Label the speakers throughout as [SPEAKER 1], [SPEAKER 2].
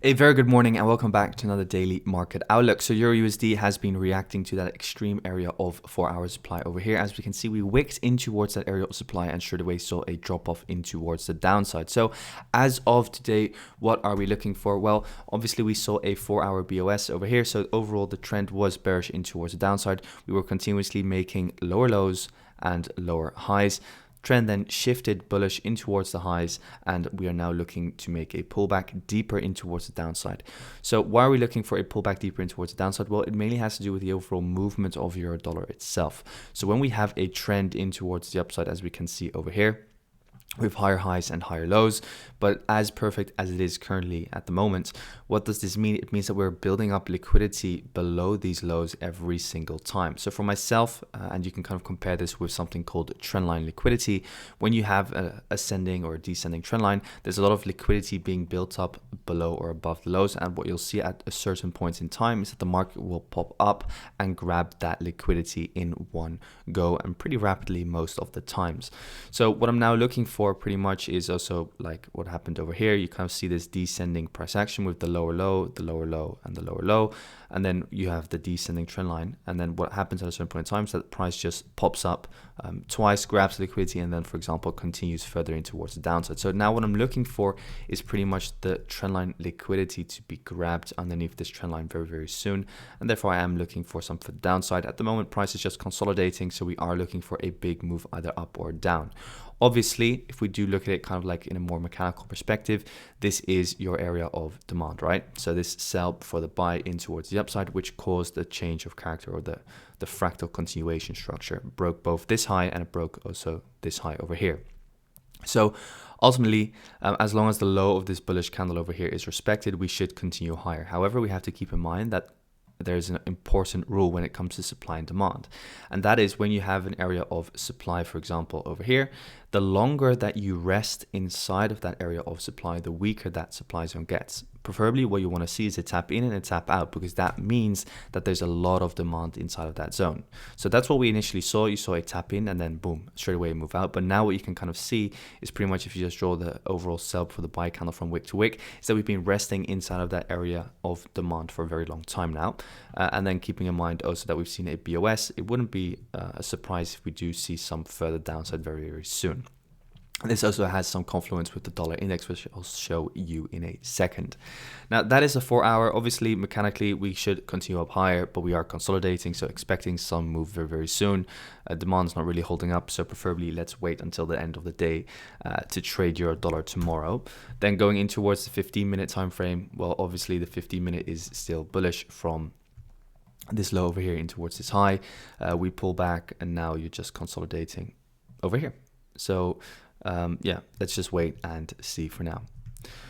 [SPEAKER 1] A very good morning and welcome back to another daily market outlook. So EURUSD has been reacting to that extreme area of 4-hour supply over here. As we can see, we wicked in towards that area of supply and straight away saw a drop off in towards the downside. So as of today, what are we looking for? Well, obviously we saw a 4-hour BOS over here. So overall, the trend was bearish in towards the downside. We were continuously making lower lows and lower highs. Trend then shifted bullish in towards the highs, and we are now looking to make a pullback deeper in towards the downside. So why are we looking for a pullback deeper in towards the downside? Well, it mainly has to do with the overall movement of euro dollar itself. So when we have a trend in towards the upside, as we can see over here, with higher highs and higher lows, but as perfect as it is currently at the moment, what does this mean? It means that we're building up liquidity below these lows every single time. So for myself, and you can kind of compare this with something called trendline liquidity, when you have an ascending or descending trendline, there's a lot of liquidity being built up below or above the lows, and what you'll see at a certain point in time is that the market will pop up and grab that liquidity in one go, and pretty rapidly most of the times. So what I'm now looking for pretty much is also like what happened over here. You kind of see this descending price action with the lower low, the lower low, and the lower low, and then you have the descending trend line. And then what happens at a certain point in time is that the price just pops up twice, grabs liquidity, and then, for example, continues further in towards the downside. So now what I'm looking for is pretty much the trend line liquidity to be grabbed underneath this trend line very, very soon, and therefore I am looking for some for the downside. At the moment, price is just consolidating, so we are looking for a big move either up or down. Obviously, if we do look at it kind of like in a more mechanical perspective, this is your area of demand, right? So this sell before the buy in towards the upside, which caused the change of character, or the fractal continuation structure. It broke both this high and it broke also this high over here. So ultimately, as long as the low of this bullish candle over here is respected, we should continue higher. However, we have to keep in mind that there's an important rule when it comes to supply and demand, and that is when you have an area of supply, for example, over here, the longer that you rest inside of that area of supply, the weaker that supply zone gets. Preferably what you want to see is a tap in and a tap out, because that means that there's a lot of demand inside of that zone. So that's what we initially saw. You saw a tap in and then boom, straight away move out. But now what you can kind of see is pretty much, if you just draw the overall sell for the buy candle from wick to wick, is that we've been resting inside of that area of demand for a very long time now. And then keeping in mind also that we've seen a BOS, it wouldn't be a surprise if we do see some further downside very, very soon. This also has some confluence with the dollar index, which I'll show you in a second. Now, that is a 4-hour. Obviously, mechanically, we should continue up higher, but we are consolidating, so expecting some move very, very soon. Demand's not really holding up, so preferably let's wait until the end of the day to trade euro dollar tomorrow. Then going in towards the 15-minute time frame, well, obviously the 15-minute is still bullish from this low over here in towards this high. We pull back, and now you're just consolidating over here. So yeah, let's just wait and see for now.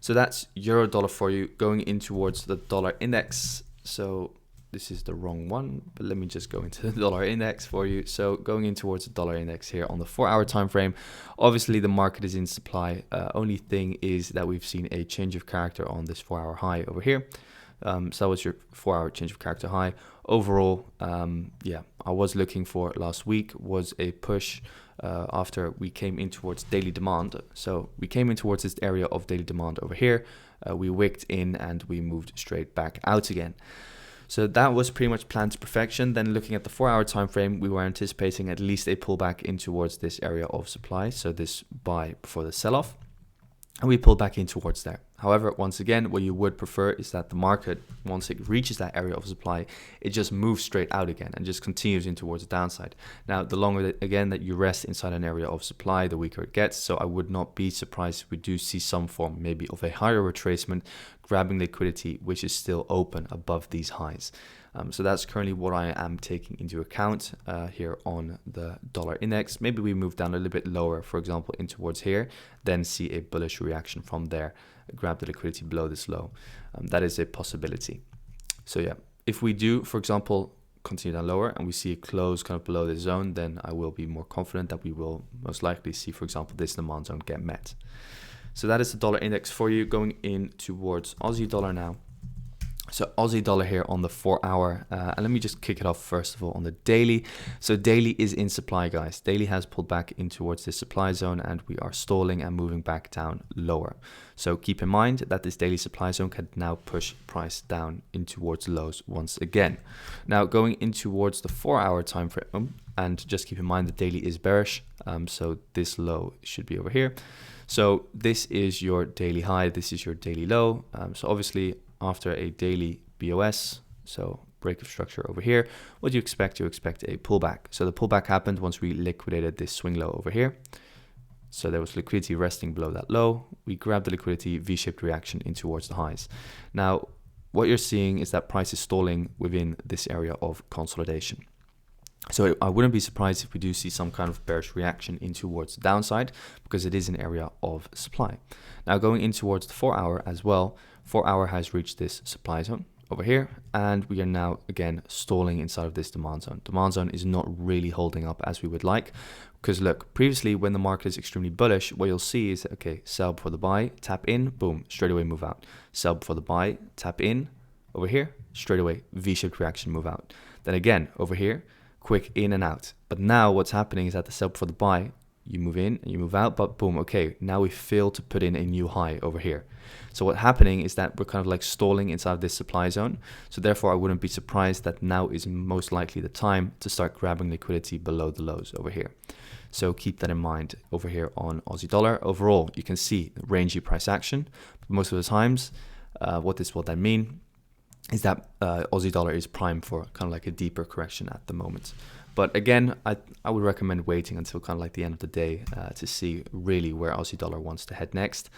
[SPEAKER 1] So that's euro dollar for you. Going in towards the dollar index. So this is the wrong one, but let me just go into the dollar index for you. So going in towards the dollar index here on the 4-hour time frame, obviously the market is in supply. Only thing is that we've seen a change of character on this 4-hour high over here. So that was your 4-hour change of character high. Overall, yeah, I was looking for last week was a push after we came in towards daily demand. So we came in towards this area of daily demand over here. We wicked in and we moved straight back out again. So that was pretty much planned to perfection. Then looking at the 4-hour time frame, we were anticipating at least a pullback in towards this area of supply. So this buy before the sell-off. And we pulled back in towards there. However, once again, what you would prefer is that the market, once it reaches that area of supply, it just moves straight out again and just continues in towards the downside. Now, the longer that, again, that you rest inside an area of supply, the weaker it gets. So I would not be surprised if we do see some form maybe of a higher retracement, grabbing liquidity, which is still open above these highs. So that's currently what I am taking into account here on the dollar index. Maybe we move down a little bit lower, for example, in towards here, then see a bullish reaction from there, grab the liquidity below this low. That is a possibility. So yeah, if we do, for example, continue down lower and we see a close kind of below this zone, then I will be more confident that we will most likely see, for example, this demand zone get met. So that is the dollar index for you. Going in towards Aussie dollar now. So Aussie dollar here on the 4-hour, and let me just kick it off first of all on the daily. So daily is in supply, guys. Daily has pulled back in towards this supply zone, and we are stalling and moving back down lower. So keep in mind that this daily supply zone can now push price down in towards lows once again. Now going in towards the 4-hour time frame, and just keep in mind the daily is bearish, so this low should be over here. So this is your daily high, this is your daily low. So obviously after a daily BOS, so break of structure over here, what do you expect? You expect a pullback. So the pullback happened once we liquidated this swing low over here. So there was liquidity resting below that low. We grabbed the liquidity, V-shaped reaction in towards the highs. Now, what you're seeing is that price is stalling within this area of consolidation. So I wouldn't be surprised if we do see some kind of bearish reaction in towards the downside, because it is an area of supply. Now going in towards the 4-hour as well, 4-hour has reached this supply zone over here, and we are now again stalling inside of this demand zone. Demand zone is not really holding up as we would like, because look, previously when the market is extremely bullish, what you'll see is, okay, sell before the buy, tap in, boom, straight away move out. Sell before the buy, tap in, over here, straight away V-shaped reaction, move out. Then again, over here, quick in and out. But now what's happening is that the sell before the buy, you move in and you move out, but boom, okay, now we fail to put in a new high over here. So what's happening is that we're kind of like stalling inside of this supply zone. So therefore I wouldn't be surprised that now is most likely the time to start grabbing liquidity below the lows over here. So keep that in mind over here on Aussie dollar. Overall, you can see rangy price action, but most of the times, what that mean is that Aussie dollar is primed for kind of like a deeper correction at the moment. But again, I would recommend waiting until kind of like the end of the day to see really where Aussie dollar wants to head next,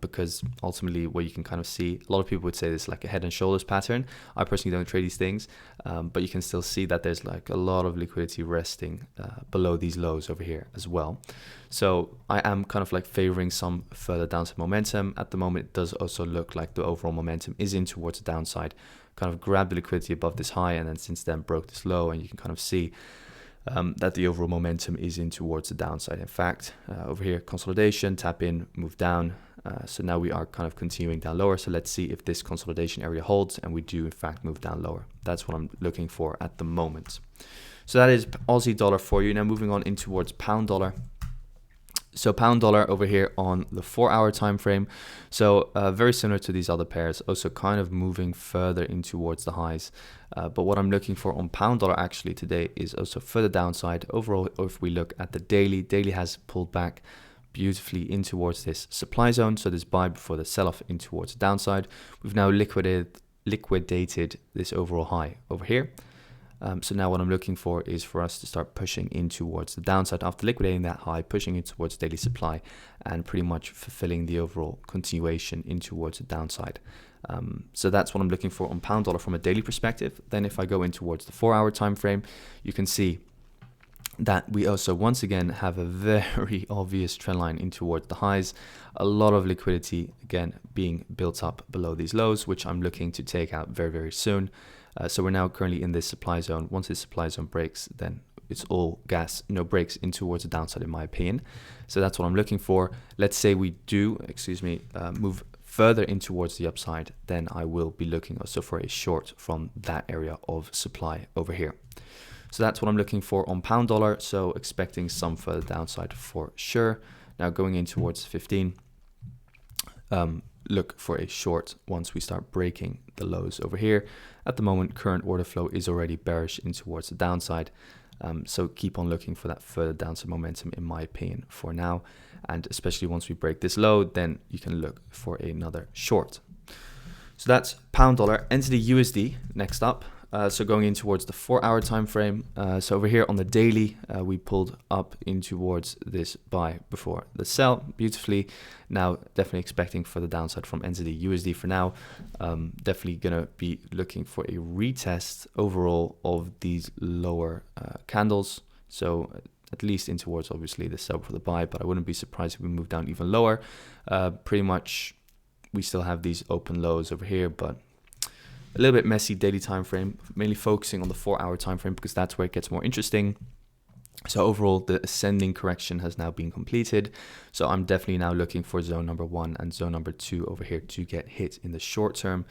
[SPEAKER 1] because ultimately what you can kind of see, a lot of people would say this is like a head and shoulders pattern. I personally don't trade these things, but you can still see that there's like a lot of liquidity resting below these lows over here as well. So I am kind of like favoring some further downside momentum. At the moment, it does also look like the overall momentum is in towards the downside. Kind of grabbed the liquidity above this high, and then since then broke this low, and you can kind of see that the overall momentum is in towards the downside. In fact, over here, consolidation, tap in, move down. So now we are kind of continuing down lower. So let's see if this consolidation area holds and we do in fact move down lower. That's what I'm looking for at the moment. So that is Aussie dollar for you. Now moving on in towards pound dollar. So pound dollar over here on the 4-hour time frame. So very similar to these other pairs, also kind of moving further in towards the highs. But what I'm looking for on pound dollar actually today is also further downside. Overall, if we look at the daily has pulled back beautifully in towards this supply zone. So this buy before the sell-off in towards the downside. We've now liquidated this overall high over here. So now what I'm looking for is for us to start pushing in towards the downside after liquidating that high, pushing in towards daily supply and pretty much fulfilling the overall continuation in towards the downside. So that's what I'm looking for on pound dollar from a daily perspective. Then if I go in towards the 4-hour time frame, you can see that we also once again have a very obvious trend line in towards the highs. A lot of liquidity again being built up below these lows, which I'm looking to take out very, very soon. So we're now currently in this supply zone. Once this supply zone breaks, then it's all gas, no breaks in towards the downside in my opinion. So that's what I'm looking for. Let's say we do, move further in towards the upside, then I will be looking also for a short from that area of supply over here. So that's what I'm looking for on pound dollar. So expecting some further downside for sure. Now going in towards 15, look for a short once we start breaking the lows over here. At the moment, current order flow is already bearish in towards the downside. So keep on looking for that further downside momentum in my opinion for now. And especially once we break this low, then you can look for another short. So that's pound dollar. NZDUSD next up. So going in towards the 4-hour time frame. So over here on the daily, we pulled up in towards this buy before the sell beautifully. Now definitely expecting for the downside from NZDUSD for now. Definitely gonna be looking for a retest overall of these lower candles. So at least in towards obviously the sell for the buy, but I wouldn't be surprised if we move down even lower. Pretty much we still have these open lows over here, but a little bit messy daily time frame, mainly focusing on the 4-hour time frame because that's where it gets more interesting. So overall, the ascending correction has now been completed. So I'm definitely now looking for zone number 1 and zone number 2 over here to get hit in the short term.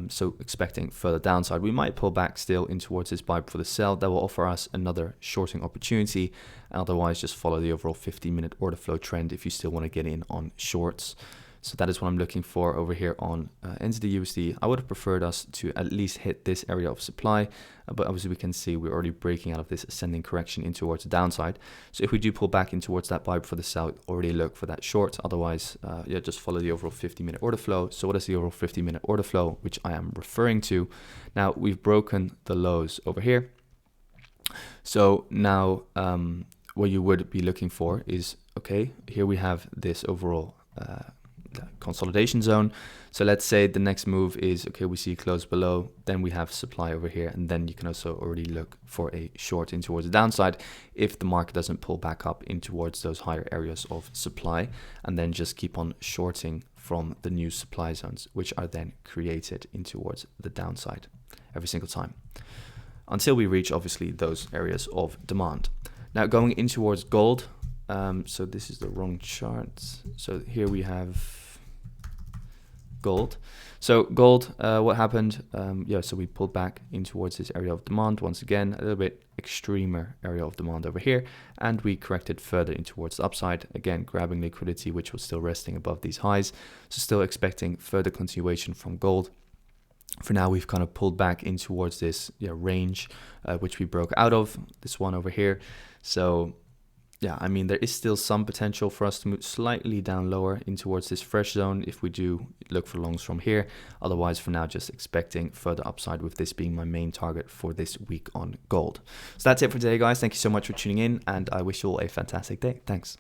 [SPEAKER 1] So expecting further downside. We might pull back still in towards this buy for the sell. That will offer us another shorting opportunity. Otherwise, just follow the overall 15-minute order flow trend if you still want to get in on shorts. So that is what I'm looking for over here on NZDUSD. I would have preferred us to at least hit this area of supply, but obviously we can see we're already breaking out of this ascending correction in towards the downside. So if we do pull back in towards that buy for the sell, already look for that short. Otherwise, yeah, just follow the overall 50-minute order flow. So what is the overall 50-minute order flow, which I am referring to? Now we've broken the lows over here. So now what you would be looking for is, okay, here we have this overall consolidation zone. So let's say the next move is, okay, we see close below, then we have supply over here, and then you can also already look for a short in towards the downside if the market doesn't pull back up in towards those higher areas of supply, and then just keep on shorting from the new supply zones, which are then created in towards the downside every single time until we reach obviously those areas of demand. Now going in towards gold, so this is the wrong chart. So here we have gold. So gold, what happened? Yeah, so we pulled back in towards this area of demand once again, a little bit extremer area of demand over here, and we corrected further in towards the upside, again grabbing liquidity, which was still resting above these highs. So still expecting further continuation from gold. For now, we've kind of pulled back in towards this range, which we broke out of, this one over here. So yeah, I mean, there is still some potential for us to move slightly down lower in towards this fresh zone if we do look for longs from here. Otherwise, for now, just expecting further upside, with this being my main target for this week on gold. So that's it for today, guys. Thank you so much for tuning in, and I wish you all a fantastic day. Thanks.